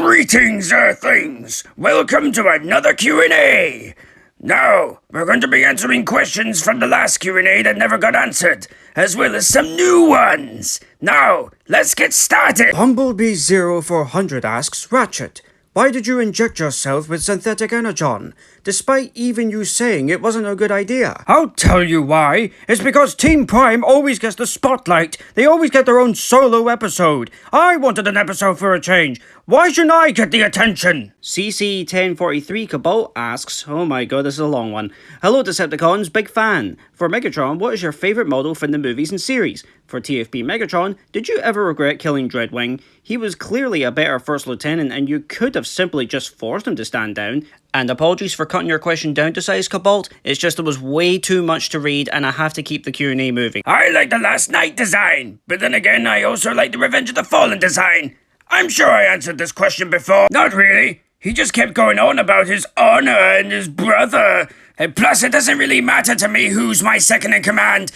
Greetings, Earthlings! Welcome to another Q&A! Now, we're going to be answering questions from the last Q&A that never got answered, as well as some new ones! Now, let's get started! Bumblebee0400 asks, Ratchet, why did you inject yourself with synthetic energon, despite even you saying it wasn't a good idea? I'll tell you why. It's because Team Prime always gets the spotlight. They always get their own solo episode. I wanted an episode for a change. Why shouldn't I get the attention? CC1043 Cobalt asks, oh my god, this is a long one. Hello Decepticons, big fan. For Megatron, what is your favourite model from the movies and series? For TFP Megatron, did you ever regret killing Dreadwing? He was clearly a better First Lieutenant and you could have simply just forced him to stand down. And apologies for cutting your question down to size, Cobalt. It's just there was way too much to read and I have to keep the Q&A moving. I like the Last Night design, but then again I also like the Revenge of the Fallen design. I'm sure I answered this question before. Not really. He just kept going on about his honor and his brother. And plus, it doesn't really matter to me who's my second in command.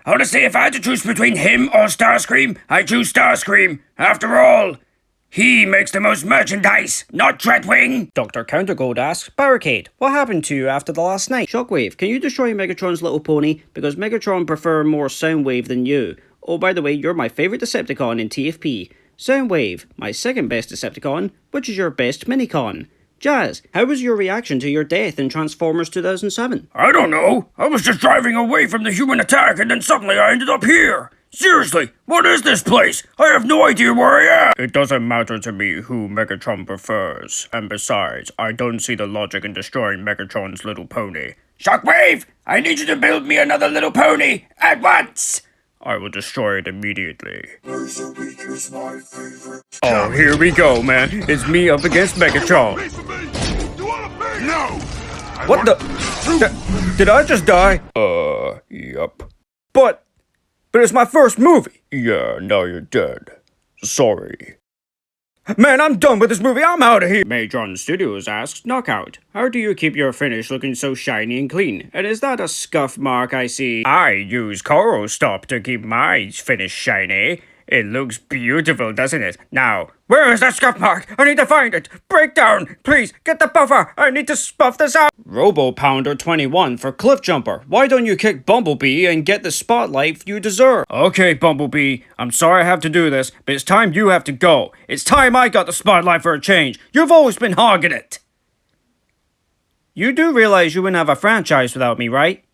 Honestly, if I had to choose between him or Starscream, I choose Starscream. After all, he makes the most merchandise, not Dreadwing. Dr. Countergold asks, Barricade, what happened to you after the last night? Shockwave, can you destroy Megatron's little pony? Because Megatron prefer more Soundwave than you. Oh, by the way, you're my favourite Decepticon in TFP. Soundwave, my second best Decepticon, which is your best Minicon? Jazz, how was your reaction to your death in Transformers 2007? I don't know. I was just driving away from the human attack and then suddenly I ended up here. Seriously, what is this place? I have no idea where I am. It doesn't matter to me who Megatron prefers. And besides, I don't see the logic in destroying Megatron's little pony. Shockwave, I need you to build me another little pony at once. I will destroy it immediately. Oh, here we go, man. It's me up against Megatron. No! What the? Did I just die? Yup. But it's my first movie. Yeah, now you're dead. Sorry. Man, I'm done with this movie. I'm out of here. Majron Studios asks, Knockout, how do you keep your finish looking so shiny and clean? And is that a scuff mark I see? I use Coral Stop to keep my finish shiny. It looks beautiful, doesn't it? Now, where is that scuff mark? I need to find it. Breakdown, please, get the buffer. I need to spuff this out. Robo Pounder 21 for Cliff Jumper. Why don't you kick Bumblebee and get the spotlight you deserve? Okay, Bumblebee, I'm sorry I have to do this, but it's time you have to go. It's time I got the spotlight for a change. You've always been hogging it. You do realize you wouldn't have a franchise without me, right?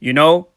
You know,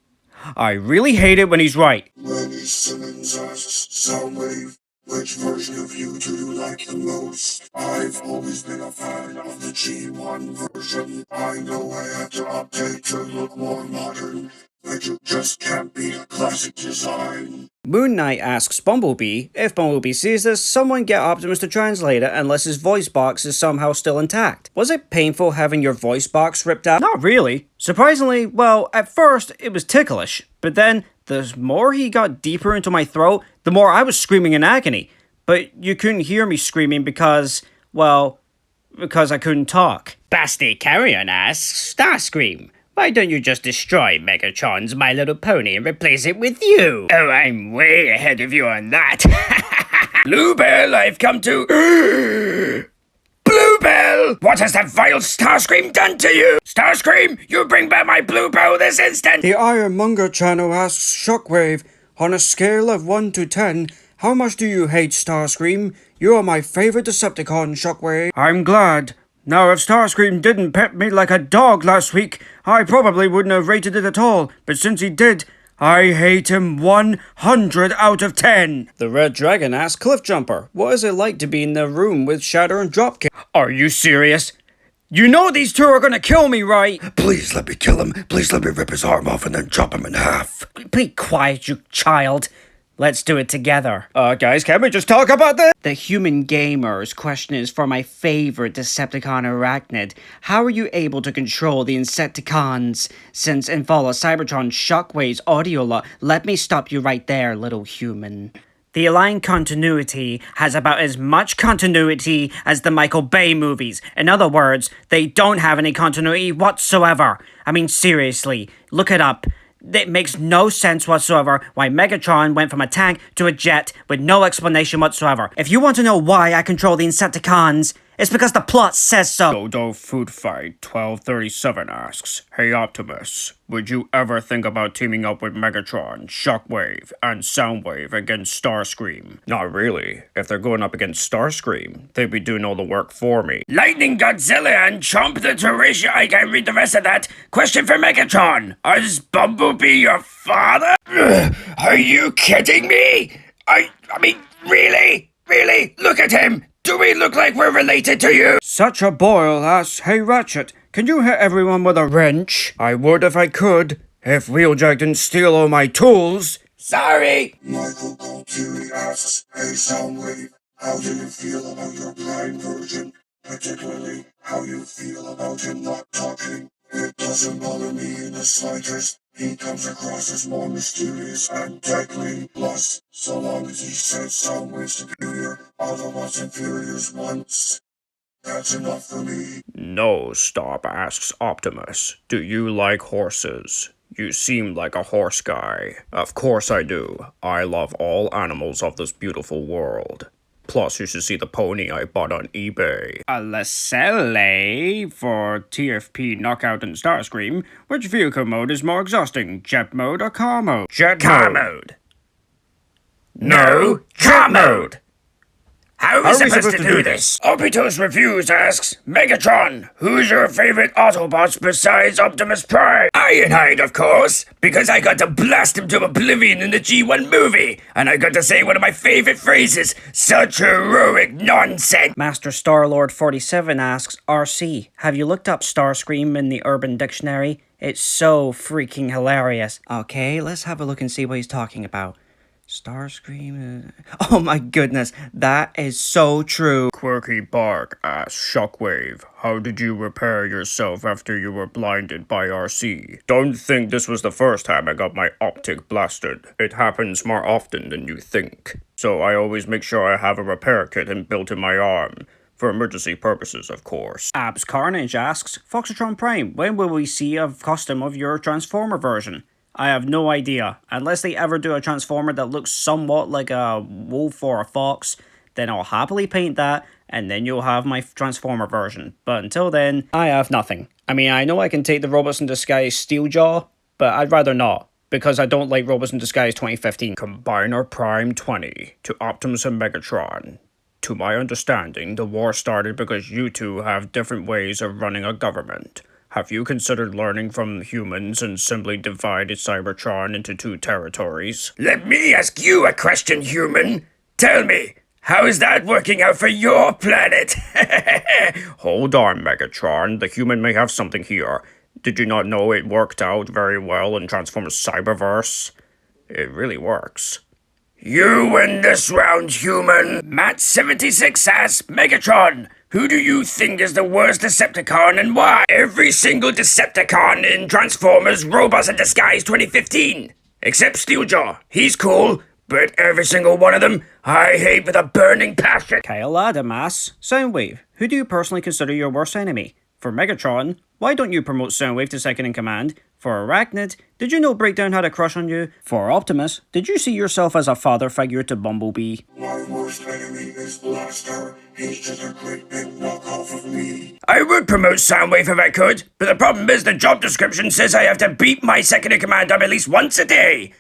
I really hate it when he's right. Lenny Simmons asks, Soundwave, which version of you do you like the most? I've always been a fan of the G1 version. I know I had to update to look more modern, but you just can't beat a classic design. Moon Knight asks Bumblebee, if Bumblebee sees this, someone get Optimus to translate it unless his voice box is somehow still intact. Was it painful having your voice box ripped out? Not really. Surprisingly, well, at first it was ticklish, but then the more he got deeper into my throat, the more I was screaming in agony. But you couldn't hear me screaming because I couldn't talk. Basti Carrion asks, Starscream, why don't you just destroy Megatron's My Little Pony and replace it with you? Oh, I'm way ahead of you on that. Bluebell, I've come to... Bluebell! What has that vile Starscream done to you? Starscream, you bring back my Bluebell this instant! The Ironmonger channel asks Shockwave, on a scale of 1 to 10, how much do you hate Starscream? You are my favorite Decepticon, Shockwave. I'm glad. Now, if Starscream didn't pet me like a dog last week, I probably wouldn't have rated it at all. But since he did, I hate him 100 out of 10. The Red Dragon asks Cliff Jumper, what is it like to be in the room with Shatter and Dropkick? Are you serious? You know these two are gonna kill me, right? Please let me kill him. Please let me rip his arm off and then chop him in half. Be quiet, you child. Let's do it together. Guys, can we just talk about this? The Human Gamer's question is for my favorite Decepticon Arachnid. How are you able to control the Insecticons? Since in Fall of Cybertron, Shockwave's audio let me stop you right there, little human. The Aligned Continuity has about as much continuity as the Michael Bay movies. In other words, they don't have any continuity whatsoever. I mean, seriously, look it up. It makes no sense whatsoever why Megatron went from a tank to a jet with no explanation whatsoever. If you want to know why I control the Insecticons, it's because the plot says so. Dodo Food Fight 1237 asks, Hey Optimus, would you ever think about teaming up with Megatron, Shockwave, and Soundwave against Starscream? Not really. If they're going up against Starscream, they'd be doing all the work for me. Lightning Godzilla and Chomp the Terracia, I can't read the rest of that. Question for Megatron, is Bumblebee your father? Are you kidding me? I mean, really? Really? Look at him! Do we look like we're related to you? Such a boil asks, Hey Ratchet, can you hit everyone with a wrench? I would if I could, if Wheeljack didn't steal all my tools. Sorry! Michael Gualtieri asks, Hey Soundwave, how do you feel about your blind version? Particularly, how you feel about him not talking? It doesn't bother me in the slightest. He comes across as more mysterious and deadly. Plus, so long as he says Soundwave superior, Autobots inferiors once, that's enough for me. No, Stop asks Optimus, do you like horses? You seem like a horse guy. Of course I do. I love all animals of this beautiful world. Plus, you should see the pony I bought on eBay. A Lecelle for TFP Knockout and Starscream. Which vehicle mode is more exhausting, jet mode or car mode? Car mode. No, car mode. How are we supposed to do this? Opitos Reviews asks, Megatron, who's your favorite Autobots besides Optimus Prime? Ironhide, of course, because I got to blast him to oblivion in the G1 movie, and I got to say one of my favorite phrases, such heroic nonsense. Master Star-Lord 47 asks, RC, have you looked up Starscream in the Urban Dictionary? It's so freaking hilarious. Okay, let's have a look and see what he's talking about. Starscream. Oh my goodness, that is so true. Quirky Bark asks Shockwave, how did you repair yourself after you were blinded by RC? Don't think this was the first time I got my optic blasted. It happens more often than you think. So I always make sure I have a repair kit inbuilt in my arm. For emergency purposes, of course. Abs Carnage asks, Foxtron Prime, when will we see a costume of your Transformer version? I have no idea. Unless they ever do a Transformer that looks somewhat like a wolf or a fox, then I'll happily paint that, and then you'll have my Transformer version. But until then, I have nothing. I mean, I know I can take the Robots in Disguise Steeljaw, but I'd rather not, because I don't like Robots in Disguise 2015. Combiner Prime 20 to Optimus and Megatron. To my understanding, the war started because you two have different ways of running a government. Have you considered learning from humans and simply divided Cybertron into two territories? Let me ask you a question, human. Tell me, how is that working out for your planet? Hold on, Megatron. The human may have something here. Did you not know it worked out very well in Transformers Cyberverse? It really works. You win this round, human. Matt76 asks, Megatron, who do you think is the worst Decepticon and why? Every single Decepticon in Transformers Robots in Disguise 2015. Except Steeljaw. He's cool, but every single one of them I hate with a burning passion. Kyle Adamas, Soundwave, who do you personally consider your worst enemy? For Megatron, why don't you promote Soundwave to second in command? For Arachnid, did you know Breakdown had a crush on you? For Optimus, did you see yourself as a father figure to Bumblebee? My worst enemy is Blaster. He's just a great big knockoff of me. I would promote Soundwave if I could, but the problem is the job description says I have to beat my second in command up at least once a day.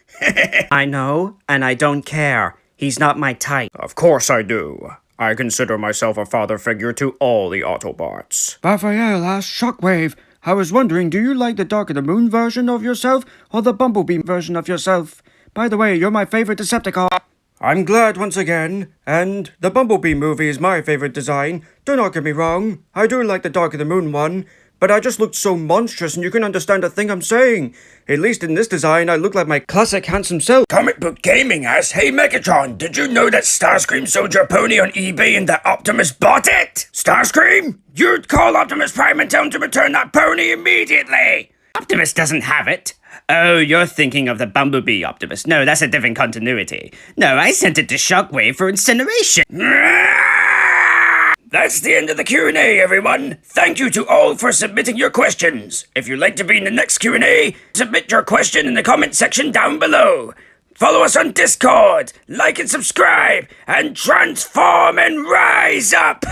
I know, and I don't care. He's not my type. Of course I do. I consider myself a father figure to all the Autobots. Raphael asks Shockwave, I was wondering, do you like the Dark of the Moon version of yourself or the Bumblebee version of yourself? By the way, you're my favorite Decepticon. I'm glad once again, and the Bumblebee movie is my favorite design. Do not get me wrong, I do like the Dark of the Moon one, but I just looked so monstrous and you couldn't understand a thing I'm saying. At least in this design, I look like my classic handsome self. Comic Book Gaming asks, Hey Megatron, did you know that Starscream sold your pony on eBay and that Optimus bought it? Starscream? You'd call Optimus Prime and tell him to return that pony immediately! Optimus doesn't have it. Oh, you're thinking of the Bumblebee Optimus. No, that's a different continuity. No, I sent it to Shockwave for incineration. That's the end of the Q&A, everyone. Thank you to all for submitting your questions. If you'd like to be in the next Q&A, submit your question in the comment section down below. Follow us on Discord, like and subscribe, and transform and rise up!